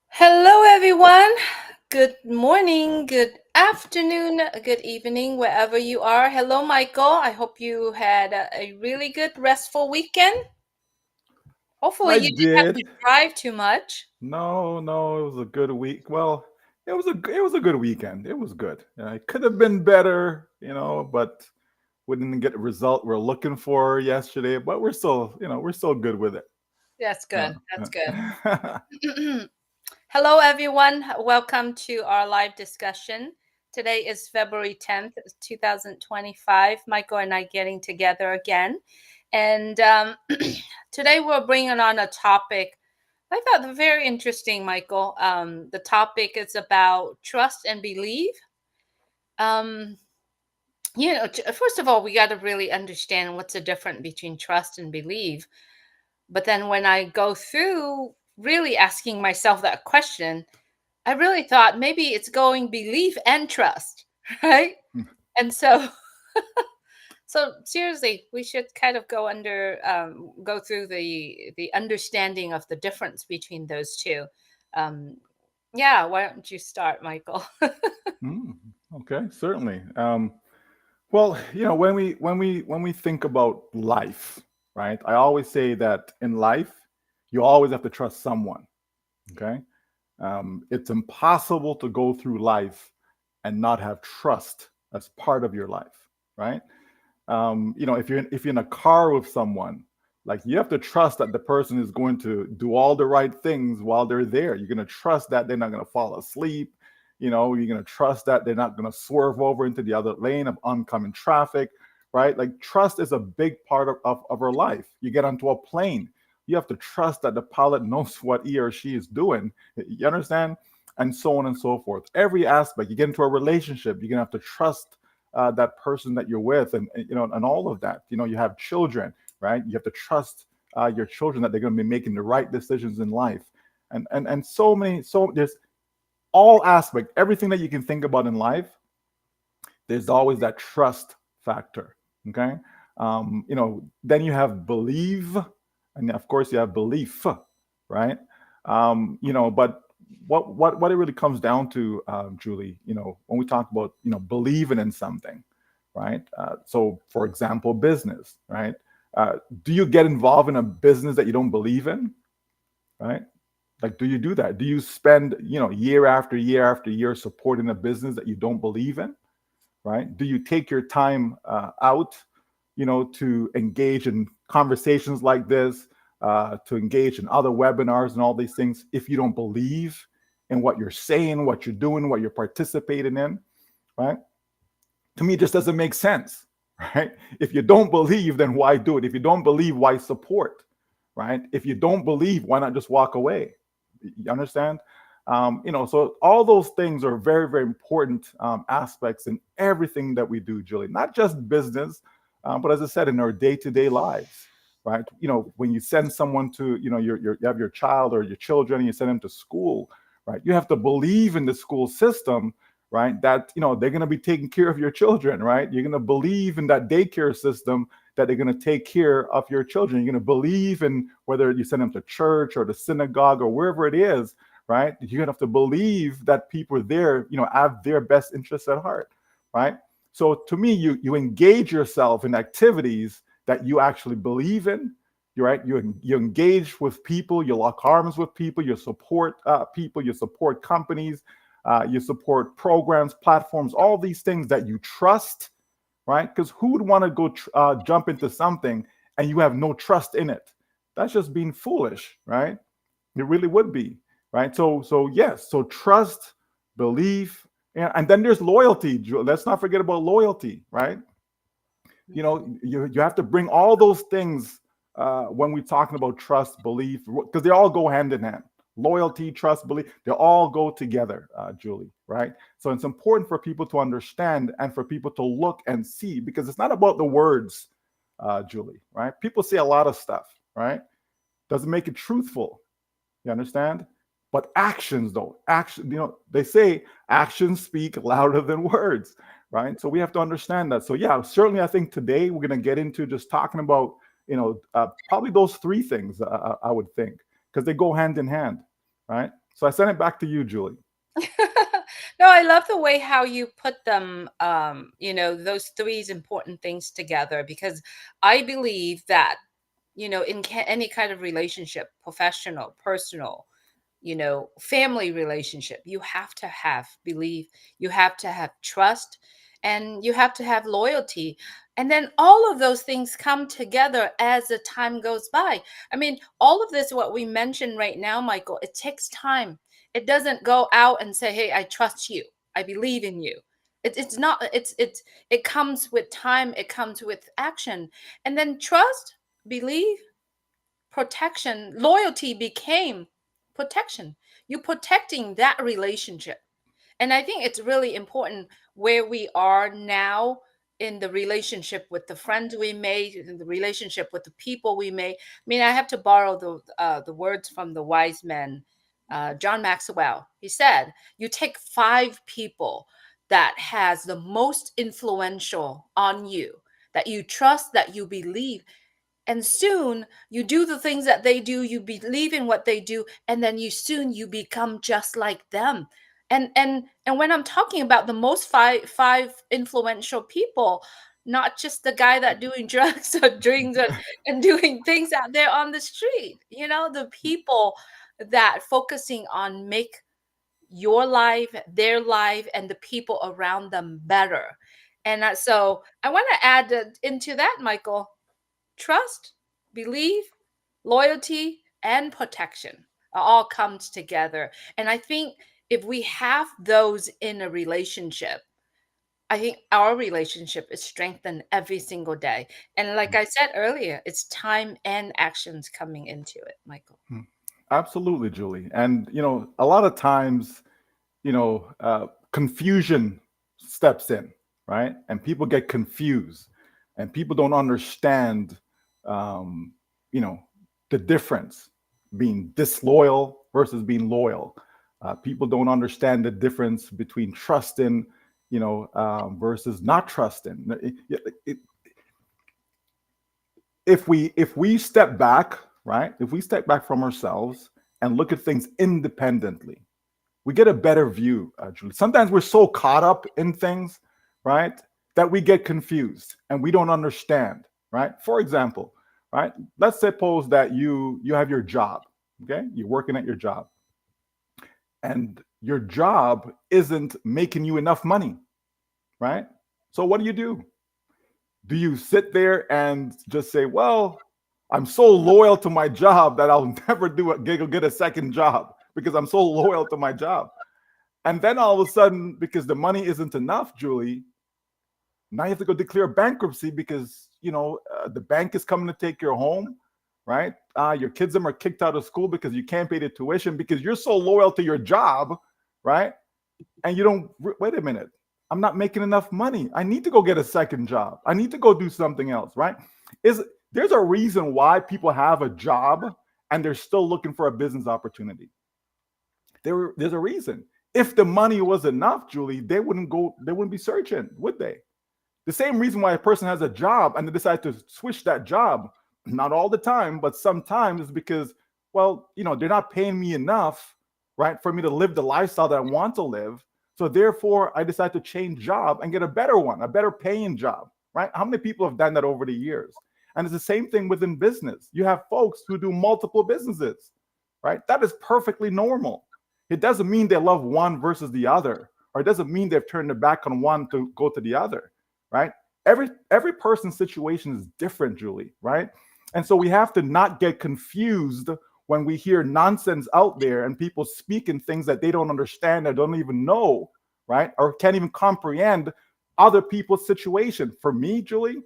Hello, everyone. Good morning, good afternoon, good evening, wherever you are. Hello, Michael. I hope you had a really good, restful weekend. Hopefully, I you didn't have to did. drive too much. No, it was a good week. Well, it was a good weekend. It was good. It could have been better, but we didn't get the result we're looking for yesterday. But we're still good with it. That's Uh, good. That's good. uh. Hello, everyone. Welcome to our live discussion. Today is February 10th, 2025. Michael and I getting together again. And today we're bringing on a topic I thought very interesting, Michael. The topic is about trust and belief. Um, first of all, we got to really understand what's the difference between trust and belief. But then when I go through really asking myself that question, I really thought maybe it's going belief and trust, right? And so seriously, we should kind of go through the understanding of the difference between those two. Um, yeah, why don't you start, Michael? Mm, okay, certainly. Well, when we think about life, right? I always say that in life, you always have to trust someone. Okay. It's impossible to go through life and not have trust as part of your life, right? If you're in a car with someone, like you have to trust that the person is going to do all the right things while they're there. You're going to trust that they're not going to fall asleep. You're going to trust that they're not going to swerve over into the other lane of oncoming traffic, right? Like trust is a big part of our life. You get onto a plane, you have to trust that the pilot knows what he or she is doing. You understand? And so on and so forth. Every aspect. You get into a relationship, you're gonna have to trust that person that you're with, and all of that. You have children, right? You have to trust your children that they're going to be making the right decisions in life, and so there's all aspect, everything that you can think about in life. There's always that trust factor. Okay. Then you have believe, and of course you have belief, right? But what it really comes down to, Julie, when we talk about believing in something, right? So for example, business, right? Do you get involved in a business that you don't believe in, right? Like, do you do that? Do you spend year after year after year supporting a business that you don't believe in, right? Do you take your time out, to engage in conversations like this, to engage in other webinars and all these things if you don't believe in what you're saying, what you're doing, what you're participating in, right? To me, it just doesn't make sense, right? If you don't believe, then why do it? If you don't believe, why support, right? If you don't believe, why not just walk away? You understand? So all those things are very, very important aspects in everything that we do, Julie. Not just business, but as I said, in our day-to-day lives, right? When you send someone to, you have your child or your children, and you send them to school, right? You have to believe in the school system, right? That they're going to be taking care of your children, right? You're going to believe in that daycare system that they're going to take care of your children. You're going to believe in whether you send them to church or the synagogue or wherever it is, right? You're gonna have to believe that people there, have their best interests at heart, right? So to me, you engage yourself in activities that you actually believe in. You're right. You engage with people. You lock arms with people. You support people. You support companies. You support programs, platforms, all these things that you trust, right? Because who would want to go jump into something and you have no trust in it? That's just being foolish, right? It really would be, right? So yes, so trust, belief, and then there's loyalty. Let's not forget about loyalty, right? You have to bring all those things when we're talking about trust, belief, because they all go hand in hand. Loyalty, trust, belief, they all go together, Julie, right? So it's important for people to understand and for people to look and see, because it's not about the words, Julie, right? People say a lot of stuff, right? Doesn't make it truthful. You understand? But actions, though, they say actions speak louder than words, right? So we have to understand that. So yeah, certainly, I think today we're going to get into just talking about, Probably those three things I would think, because they go hand in hand, right? So I send it back to you, Julie. No, I love the way how you put them, those three important things together, because I believe that, in any kind of relationship, professional, personal, family relationship, you have to have belief, you have to have trust, and you have to have loyalty. And then all of those things come together as the time goes by. I mean, all of this, what we mentioned right now, Michael, it takes time. It doesn't go out and say, hey, I trust you, I believe in you. It's not, it comes with time, it comes with action. And then trust, believe, protection, loyalty became protection. You protecting that relationship. And I think it's really important where we are now in the relationship with the friends we made, in the relationship with the people we made. I mean, I have to borrow the words from the wise man, John Maxwell. He said, "You take five people that has the most influential on you, that you trust, that you believe, and soon you do the things that they do, you believe in what they do, and then you become just like them." And when I'm talking about the most five influential people, not just the guy that doing drugs or drinks and doing things out there on the street, the people that focusing on make your life, their life, and the people around them better. And so I want to add into that, Michael, trust, belief, loyalty, and protection all comes together. And I think if we have those in a relationship, I think our relationship is strengthened every single day. And like I said earlier, it's time and actions coming into it, Michael. Hmm. Absolutely, Julie. And a lot of times, confusion steps in, right? And people get confused, and people don't understand, um, you know, the difference being disloyal versus being loyal. People don't understand the difference between trusting, versus not trusting. If we step back, right? If we step back from ourselves and look at things independently, we get a better view, Julie. Sometimes we're so caught up in things, right, that we get confused and we don't understand, right? For example, right, let's suppose that you have your job, okay? You're working at your job, and your job isn't making you enough money, right? So what do? Do you sit there and just say, well, I'm so loyal to my job that I'll never get a second job because I'm so loyal to my job? And then all of a sudden, because the money isn't enough, Julie, now you have to go declare bankruptcy because the bank is coming to take your home, right? Your kids them are kicked out of school because you can't pay the tuition because you're so loyal to your job, right? And you don't. Wait a minute. I'm not making enough money. I need to go get a second job. I need to go do something else, right? Is There's a reason why people have a job and they're still looking for a business opportunity. There's a reason. If the money was enough, Julie, they wouldn't go. They wouldn't be searching, would they? The same reason why a person has a job and they decide to switch that job, not all the time, but sometimes, is because, well, they're not paying me enough, right, for me to live the lifestyle that I want to live. So therefore, I decide to change job and get a better one, a better paying job, right? How many people have done that over the years? And it's the same thing within business. You have folks who do multiple businesses, right? That is perfectly normal. It doesn't mean they love one versus the other, or it doesn't mean they've turned their back on one to go to the other, right? Every person's situation is different, Julie, right? And so we have to not get confused when we hear nonsense out there and people speaking things that they don't understand or don't even know, right? Or can't even comprehend other people's situation. For me, Julie,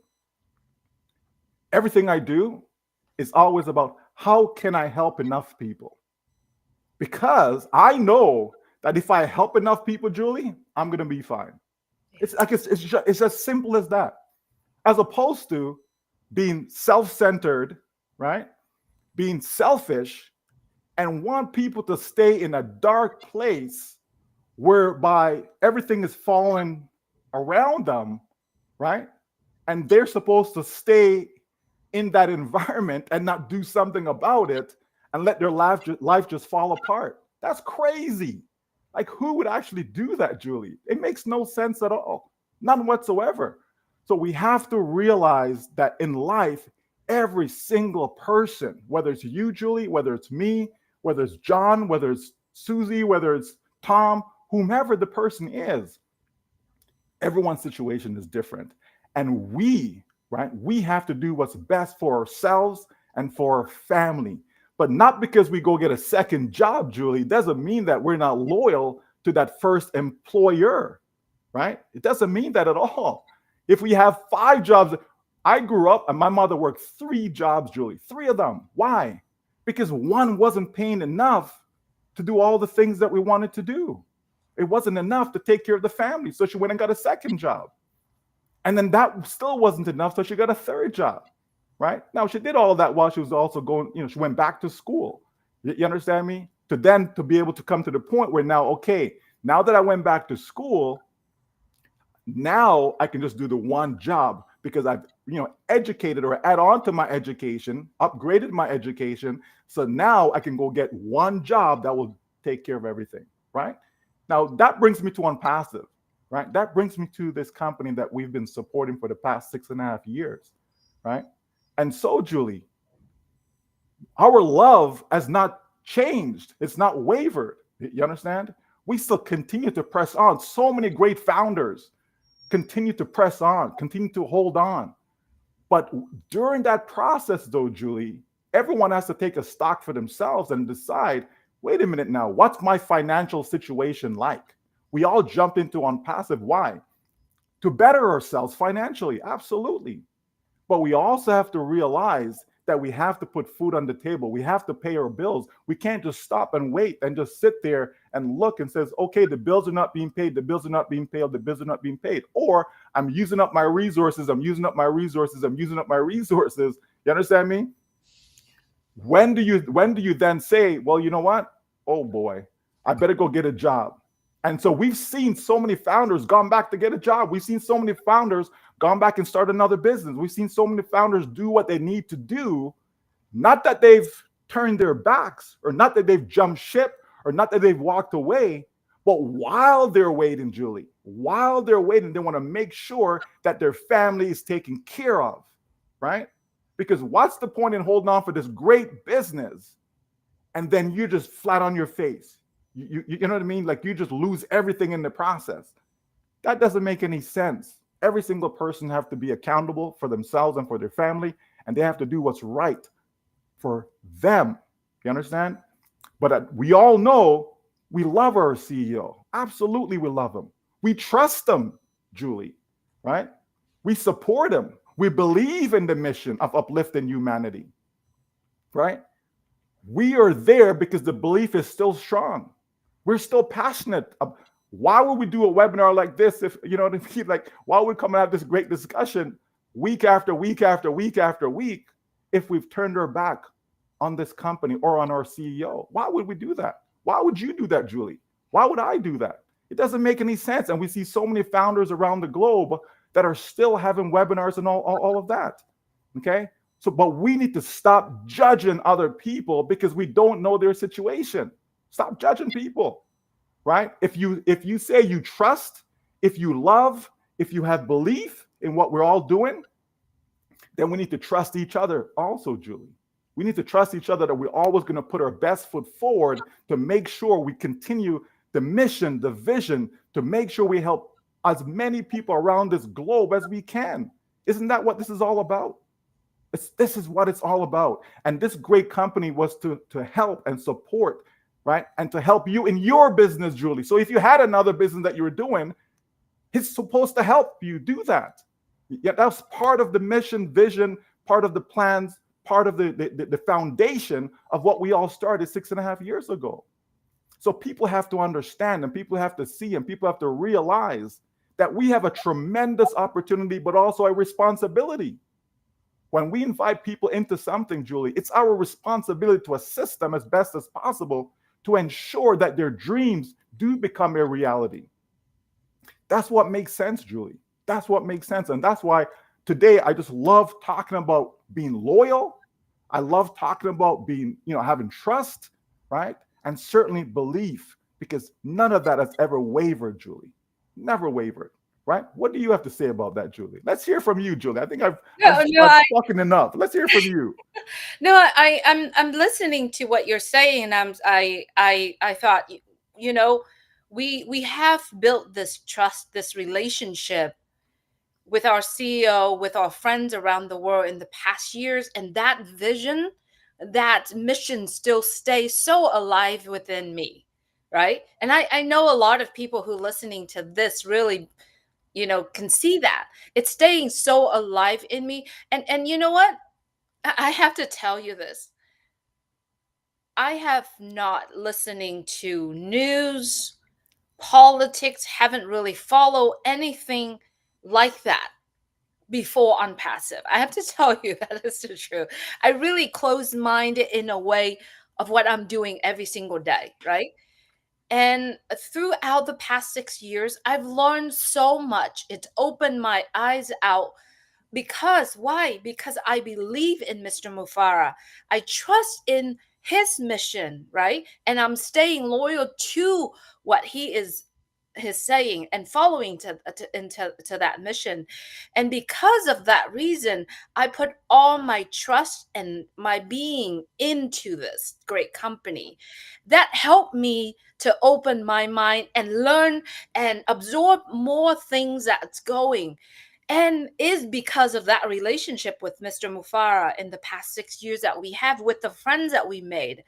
everything I do is always about how can I help enough people? Because I know that if I help enough people, Julie, I'm gonna be fine. It's Yes. like it's as simple as that. As opposed to being self-centered, right? Being selfish and want people to stay in a dark place whereby everything is falling around them, right? And they're supposed to stay in that environment and not do something about it and let their life just fall apart. That's crazy. Like, who would actually do that, Julie? It makes no sense at all. None whatsoever. So we have to realize that in life, every single person, whether it's you, Julie, whether it's me, whether it's John, whether it's Susie, whether it's Tom, whomever the person is, everyone's situation is different. And we, right, we have to do what's best for ourselves and for our family. But not because we go get a second job, Julie, doesn't mean that we're not loyal to that first employer, right? It doesn't mean that at all. If we have 5 jobs, I grew up and my mother worked 3 jobs, Julie, 3 of them. Why? Because one wasn't paying enough to do all the things that we wanted to do. It wasn't enough to take care of the family. So she went and got a second job. And then that still wasn't enough. So she got a 3rd job, right? Now, she did all of that while she was also going, she went back to school. You understand me? To be able to come to the point where now, okay, now that I went back to school, now I can just do the one job because I've, educated or add on to my education, upgraded my education. So now I can go get one job that will take care of everything, right? Now that brings me to ONPASSIVE, right? That brings me to this company that we've been supporting for the past 6.5 years, right? And so, Julie, our love has not changed. It's not wavered. You understand? We still continue to press on. So many great founders continue to press on, continue to hold on. But during that process, though, Julie, everyone has to take a stock for themselves and decide, wait a minute now, what's my financial situation like? We all jumped into ONPASSIVE. Why? To better ourselves financially, absolutely. But we also have to realize that we have to put food on the table. We have to pay our bills. We can't just stop and wait and just sit there and look and says, okay, the bills are not being paid. The bills are not being paid. The bills are not being paid. Or I'm using up my resources. I'm using up my resources. I'm using up my resources. You understand me? When do you then say, well, you know what? Oh boy, I better go get a job. And so we've seen so many founders gone back to get a job. We've seen so many founders gone back and start another business. We've seen so many founders do what they need to do, not that they've turned their backs or not that they've jumped ship or not that they've walked away, but while they're waiting, Julie, while they're waiting, they want to make sure that their family is taken care of, right? Because what's the point in holding on for this great business and then you're just flat on your face? You know what I mean? Like you just lose everything in the process. That doesn't make any sense. Every single person have to be accountable for themselves and for their family, and they have to do what's right for them. You understand? But we all know we love our CEO. Absolutely, we love him. We trust him, Julie, right? We support him. We believe in the mission of uplifting humanity, right? We are there because the belief is still strong. We're still passionate. Why would we do a webinar like this if, you know what I mean? Like, why would we come and have this great discussion week after week after week after week if we've turned our back on this company or on our CEO? Why would we do that? Why would you do that, Julie? Why would I do that? It doesn't make any sense. And we see so many founders around the globe that are still having webinars and all of that. Okay? So, but we need to stop judging other people because we don't know their situation. Stop judging people, right? If you say you trust, if you love, if you have belief in what we're all doing, then we need to trust each other also, Julie. We need to trust each other that we're always going to put our best foot forward to make sure we continue the mission, the vision, to make sure we help as many people around this globe as we can. Isn't that what this is all about? This is what it's all about. And this great company was to help and support, right? And to help you in your business, Julie. So if you had another business that you were doing, it's supposed to help you do that. Yeah, that's part of the mission, vision, part of the plans, part of the foundation of what we all started 6.5 years ago. So people have to understand and people have to see and people have to realize that we have a tremendous opportunity, but also a responsibility. When we invite people into something, Julie, it's our responsibility to assist them as best as possible to ensure that their dreams do become a reality. That's what makes sense, Julie. That's what makes sense. And that's why today I just love talking about being loyal. I love talking about being, having trust, right? And certainly belief, because none of that has ever wavered, Julie. Never wavered, right? What do you have to say about that, Julie? Let's hear from you, Julie. I think I've No, I've, no, I've spoken enough. Let's hear from you. I'm listening to what you're saying, and I thought, you know, we have built this trust, this relationship with our CEO, with our friends around the world in the past years, and that vision, that mission still stays so alive within me, right? And I know a lot of people who listening to this really, can see that it's staying so alive in me. And you know what? I have to tell you this. I have not listening to news, politics, haven't really followed anything like that before on passive. I have to tell you that is the truth. I really close minded in a way of what I'm doing every single day, right? And throughout the past 6 years, I've learned so much. It's opened my eyes out. Because why? Because I believe in Mr. Mufareh. I trust in his mission, right? And I'm staying loyal to what he is his saying and following to that mission. And because of that reason, I put all my trust and my being into this great company. That helped me to open my mind and learn and absorb more things that's going, and is because of that relationship with Mr. Mufareh in the past 6 years that we have, with the friends that we made.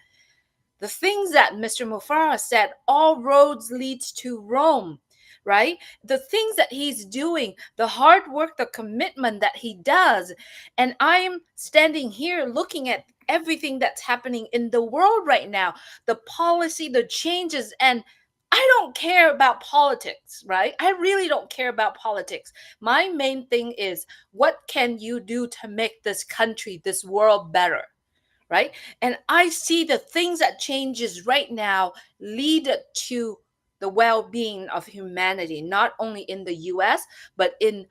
The things that Mr. Mufareh said, all roads leads to Rome, right? The things that he's doing, the hard work, the commitment that he does. And I'm standing here looking at everything that's happening in the world right now, the policy, the changes, and I don't care about politics, right? I really don't care about politics. My main thing is, what can you do to make this country, this world better? Right? And I see the things that changes right now lead to the well-being of humanity, not only in the US, but in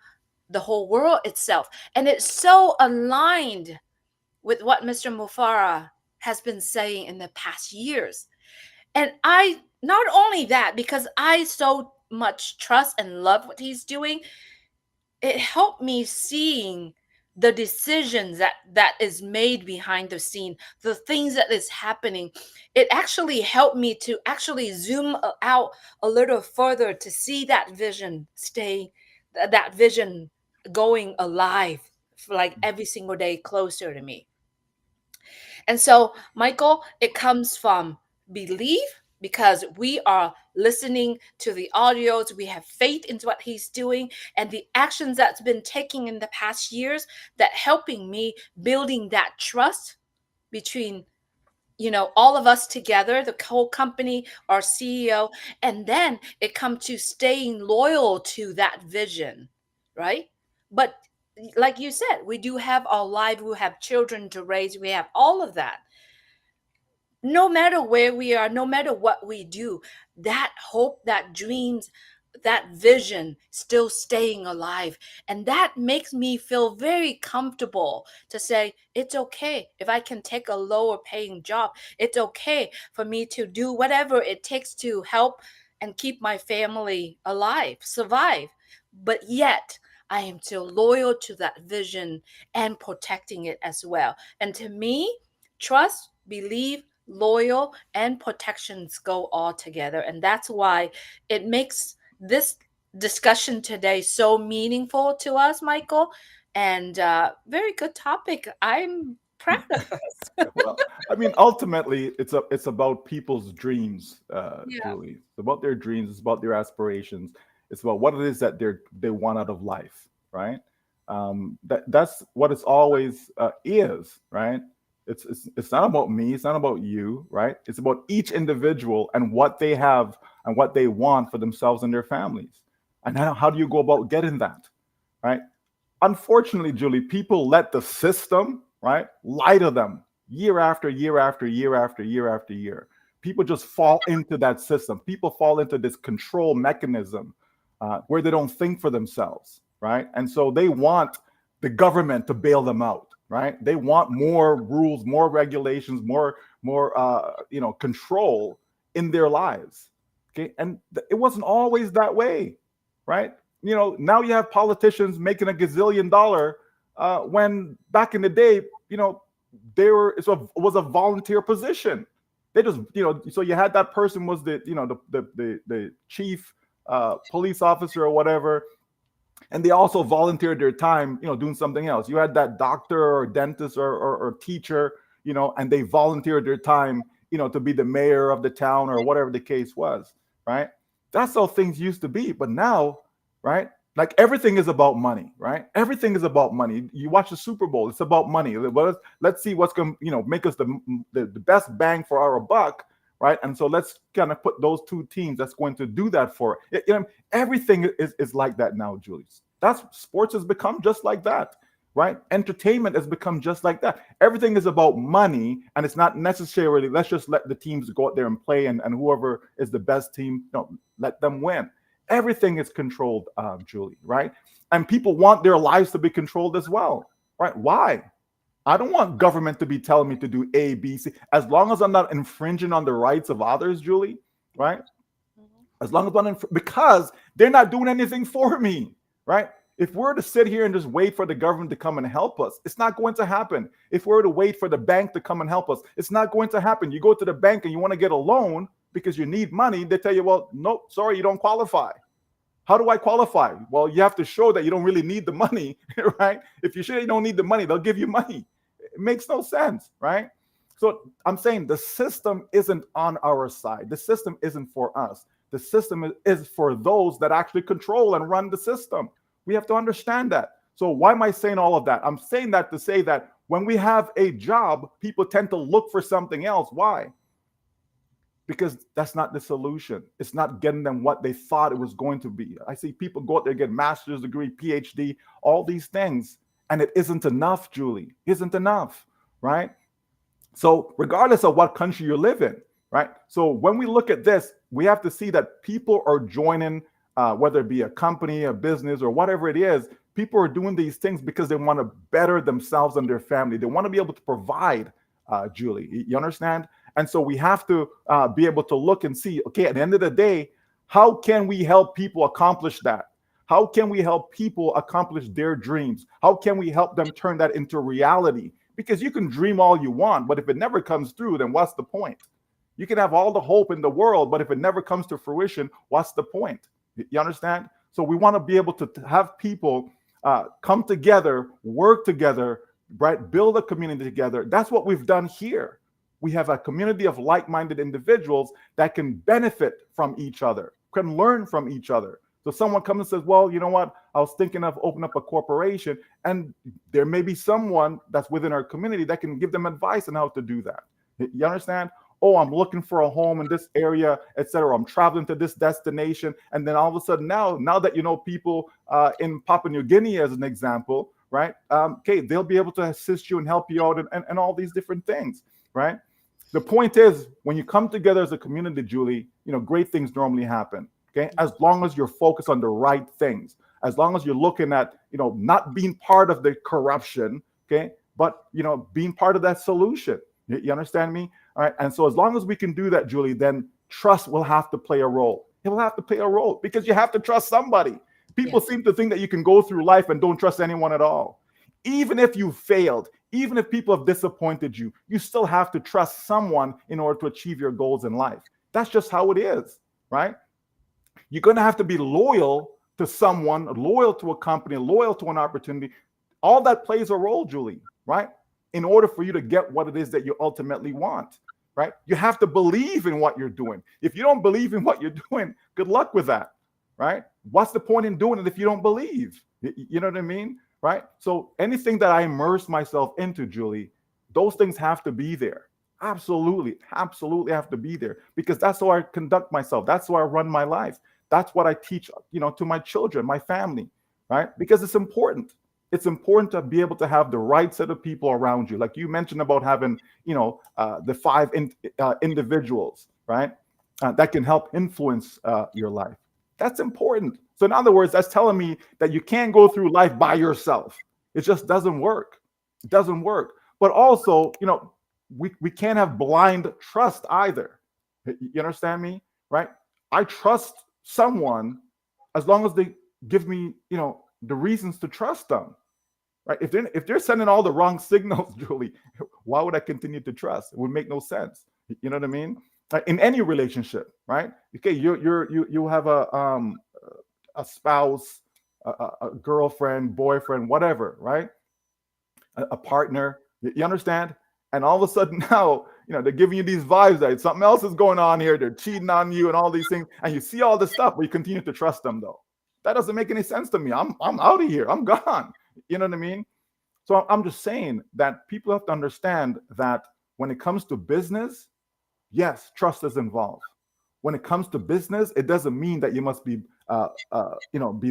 the whole world itself. And it's so aligned with what Mr. Mufareh has been saying in the past years. And I, not only that, because I so much trust and love what he's doing, it helped me seeing the decisions that is made behind the scene, the things that is happening. It actually helped me to actually zoom out a little further to see that vision stay, that vision going alive, for like every single day closer to me. And so, Michael, it comes from belief, because we are listening to the audios, we have faith in what he's doing, and the actions that's been taking in the past years that helping me building that trust between, all of us together, the whole company, our CEO. And then it comes to staying loyal to that vision, right? But like you said, we do have our life, we have children to raise, we have all of that. No matter where we are, no matter what we do, that hope, that dreams, that vision still staying alive. And that makes me feel very comfortable to say, it's okay if I can take a lower paying job. It's okay for me to do whatever it takes to help and keep my family alive, survive. But yet, I am still loyal to that vision and protecting it as well. And to me, trust, believe, loyal, and protections go all together. And that's why it makes this discussion today so meaningful to us, Michael. And very good topic. I'm proud of us. Well, I mean, ultimately, it's about people's dreams, Yeah. Julie. It's about their dreams. It's about their aspirations. It's about what it is that they want out of life, right? That's what it's always is, right? It's not about me. It's not about you, right? It's about each individual and what they have and what they want for themselves and their families. And how do you go about getting that, right? Unfortunately, Julie, people let the system, right, lie to them year after year after year after year after year. People just fall into that system. People fall into this control mechanism where they don't think for themselves, right? And so the government to bail them out, right? They want more rules, more regulations, more control in their lives. Okay, and it wasn't always that way, right? Now you have politicians making a gazillion dollar when back in the day, they were it was a volunteer position. They just so you had that person was the chief police officer or whatever, and they also volunteered their time, doing something else. You had that doctor or dentist or teacher, and they volunteered their time, to be the mayor of the town or whatever the case was, right? That's how things used to be. But now, right? Like everything is about money, right? Everything is about money. You watch the Super Bowl, it's about money. Let's see what's going to, make us the best bang for our buck, right? And so let's kind of put those two teams that's going to do that for it. Everything is like that now, Julius. That's sports has become just like that, right? Entertainment has become just like that. Everything is about money, and it's not necessarily let's just let the teams go out there and play, and whoever is the best team, let them win. Everything is controlled, Julie, right? And people want their lives to be controlled as well, right? Why? I don't want government to be telling me to do A, B, C. As long as I'm not infringing on the rights of others, Julie, right? As long as because they're not doing anything for me, right? If we're to sit here and just wait for the government to come and help us, it's not going to happen. If we're to wait for the bank to come and help us, it's not going to happen. You go to the bank and you want to get a loan because you need money. They tell you, well, no, sorry, you don't qualify. How do I qualify? Well, you have to show that you don't really need the money, right? If you show you don't need the money, they'll give you money. It makes no sense, right? So I'm saying the system isn't on our side. The system isn't for us. The system is for those that actually control and run the system. We have to understand that. So why am I saying all of that? I'm saying that to say that when we have a job, people tend to look for something else. Why? Because that's not the solution. It's not getting them what they thought it was going to be. I see people go out there, get master's degree, PhD, all these things, and it isn't enough, Julie. Isn't enough, right? So regardless of what country you live in, right? So when we look at this, we have to see that people are joining, whether it be a company, a business, or whatever it is, people are doing these things because they want to better themselves and their family. They want to be able to provide, Julie. You understand? And so we have to be able to look and see, okay, at the end of the day, how can we help people accomplish that? How can we help people accomplish their dreams? How can we help them turn that into reality? Because you can dream all you want, but if it never comes through, then what's the point? You can have all the hope in the world, but if it never comes to fruition, what's the point? You understand? So we want to be able to have people come together, work together, right? Build a community together. That's what we've done here. We have a community of like-minded individuals that can benefit from each other, can learn from each other. So someone comes and says, well, you know what? I was thinking of opening up a corporation, and there may be someone that's within our community that can give them advice on how to do that. You understand? Oh, I'm looking for a home in this area, etc. I'm traveling to this destination. And then all of a sudden now that you know people in Papua New Guinea, as an example, right? Okay, they'll be able to assist you and help you out and all these different things, right? The point is, when you come together as a community, Julie, great things normally happen. Okay, as long as you're focused on the right things, as long as you're looking at, not being part of the corruption, okay, but being part of that solution. You understand me? All right. And so as long as we can do that, Julie, then trust will have to play a role. It will have to play a role because you have to trust somebody. People seem to think that you can go through life and don't trust anyone at all. Even if you failed, even if people have disappointed you, you still have to trust someone in order to achieve your goals in life. That's just how it is, right? You're going to have to be loyal to someone, loyal to a company, loyal to an opportunity. All that plays a role, Julie, right? In order for you to get what it is that you ultimately want, right? You have to believe in what you're doing. If you don't believe in what you're doing, good luck with that, right? What's the point in doing it if you don't believe? You know what I mean, right? So anything that I immerse myself into, Julie, those things have to be there. Absolutely have to be there because that's how I conduct myself. That's how I run my life. That's what I teach, to my children, my family, right? Because it's important. It's important to be able to have the right set of people around you. Like you mentioned about having, the five individuals, right? That can help influence your life. That's important. So in other words, that's telling me that you can't go through life by yourself. It just doesn't work. It doesn't work. But also, we can't have blind trust either. You understand me? Right? I trust someone as long as they give me, the reasons to trust them. Right? If they're sending all the wrong signals, Julie, why would I continue to trust? It would make no sense. You know what I mean? In any relationship, right? Okay, you have a spouse, a girlfriend, boyfriend, whatever, right? A partner. You understand? And all of a sudden now, they're giving you these vibes that something else is going on here. They're cheating on you and all these things, and you see all this stuff, but you continue to trust them though. That doesn't make any sense to me. I'm out of here. I'm gone. You know what I mean? So I'm just saying that people have to understand that when it comes to business, yes, trust is involved. When it comes to business, it doesn't mean that you must be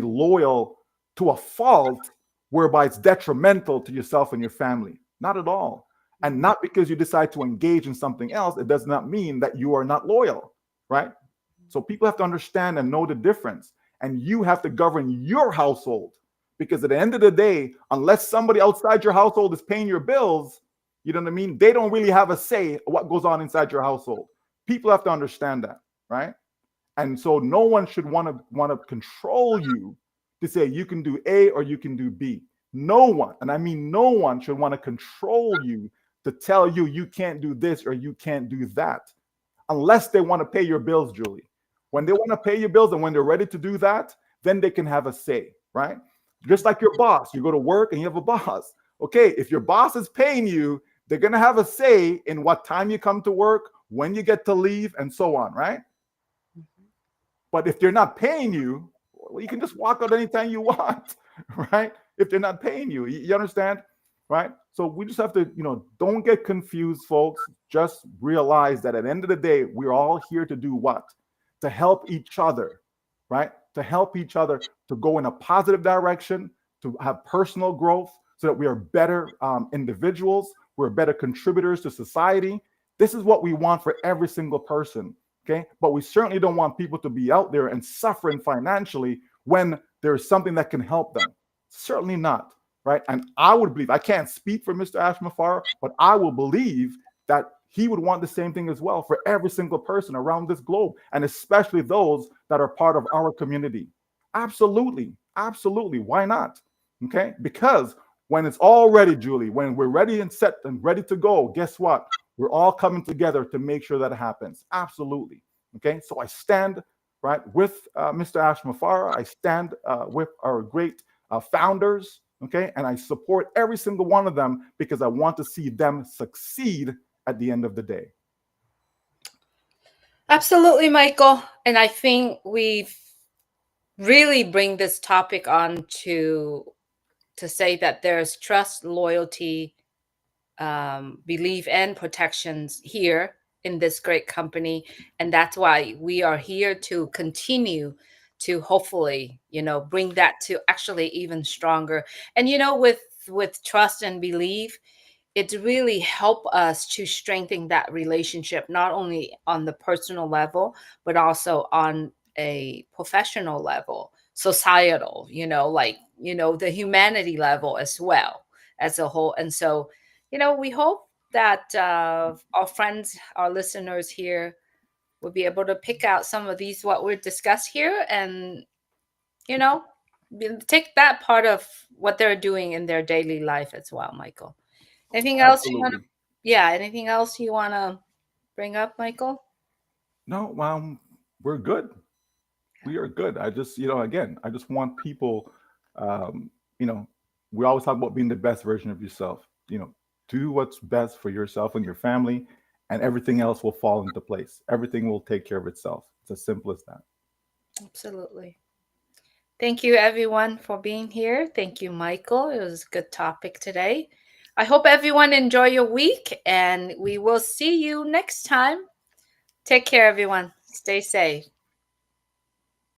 loyal to a fault whereby it's detrimental to yourself and your family. Not at all. And not because you decide to engage in something else, it does not mean that you are not loyal, right? So people have to understand and know the difference. And you have to govern your household, because at the end of the day, unless somebody outside your household is paying your bills, you know what I mean? They don't really have a say what goes on inside your household. People have to understand that, right? And so no one should want to control you to say you can do A or you can do B. No one, and I mean no one, should want to control you to tell you you can't do this or you can't do that, unless they want to pay your bills, Julie. When they want to pay your bills and when they're ready to do that, then they can have a say, right? Just like your boss, you go to work and you have a boss. Okay, if your boss is paying you, they're going to have a say in what time you come to work, when you get to leave, and so on, right? But if they're not paying you, well, you can just walk out anytime you want, right? If they're not paying you, you understand, right? So we just have to, don't get confused, folks. Just realize that at the end of the day, we're all here to do what? To help each other, right? To help each other to go in a positive direction, to have personal growth, so that we are better individuals, we're better contributors to society. This is what we want for every single person. Okay, but we certainly don't want people to be out there and suffering financially when there's something that can help them. Certainly not, right? And I would believe, I can't speak for Mr. Ash Mufareh, but I will believe that he would want the same thing as well for every single person around this globe, and especially those that are part of our community. Absolutely, absolutely. Why not? Okay, because when it's all ready, Julie, when we're ready and set and ready to go, guess what? We're all coming together to make sure that happens. Absolutely. Okay. So I stand right with Mr. Ash Mufareh. I stand with our great founders. Okay. And I support every single one of them because I want to see them succeed at the end of the day. Absolutely, Michael. And I think we've really bring this topic on to say that there's trust, loyalty, belief, and protections here in this great company, and that's why we are here to continue to hopefully, bring that to actually even stronger. And with trust and belief, it really help us to strengthen that relationship, not only on the personal level, but also on a professional level, societal, the humanity level as well as a whole. And so, we hope that our friends, our listeners here will be able to pick out some of these, what we've discussed here, and, you know, take that part of what they're doing in their daily life as well, Michael. Anything else you want to, Absolutely. yeah, anything else you want to bring up, Michael? No, we're good. We are good. I just, again, I just want people, um, you know, we always talk about being the best version of yourself. Do what's best for yourself and your family, and everything else will fall into place. Everything will take care of itself. It's as simple as that. Absolutely. Thank you, everyone, for being here. Thank you, Michael. It was a good topic today. I hope everyone enjoy your week, and we will see you next time. Take care, everyone. Stay safe.